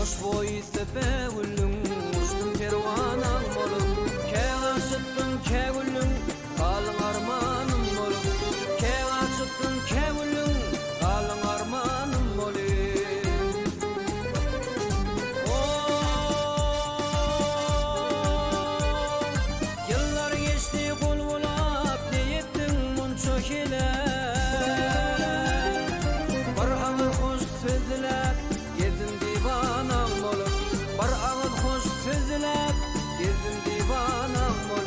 Hoş boyuzda begülüm, uçtum kervanam bolup. Keg açıttın kegülüm, kalın armanım bolup. Keg açıttın kegülüm, kalın armanım bolup. Yıllar geçti kul bulup, ne ettin munço kile. Bir ağır hoş sözlep, girdim divanam bolup. Bir ağır hoş sözlep, girdim divanam bolup.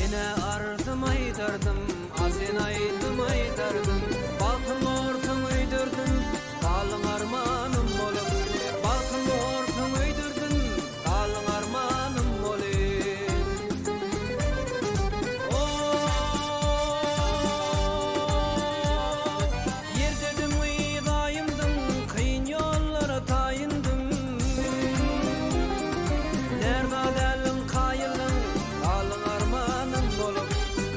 Yine ardım aydardım, azin aydım aydardım. Balkın ortun uydurdum, kalın armanım bolup. Balkın ortun uydurdum, kalın armanım bolup. Yer dedim uydayımdım, kıyın yollara tayındım. Nerede delin kayılın, kalın armanım bolup.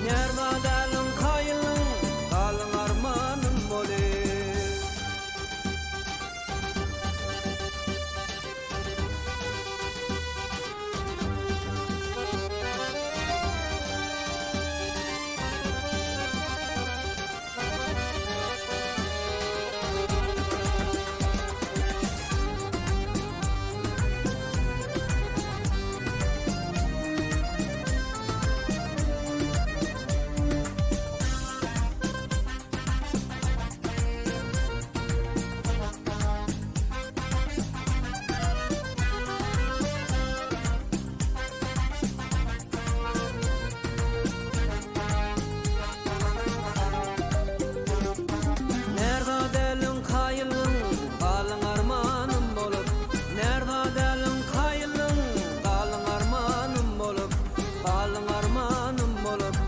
Nerede delin kayılın, kalın armanım bolup. Nerede delin kayılın, kalın armanım bolup. Nerede delin kayılın, kalın armanım bolup. Kalın armanım bolup.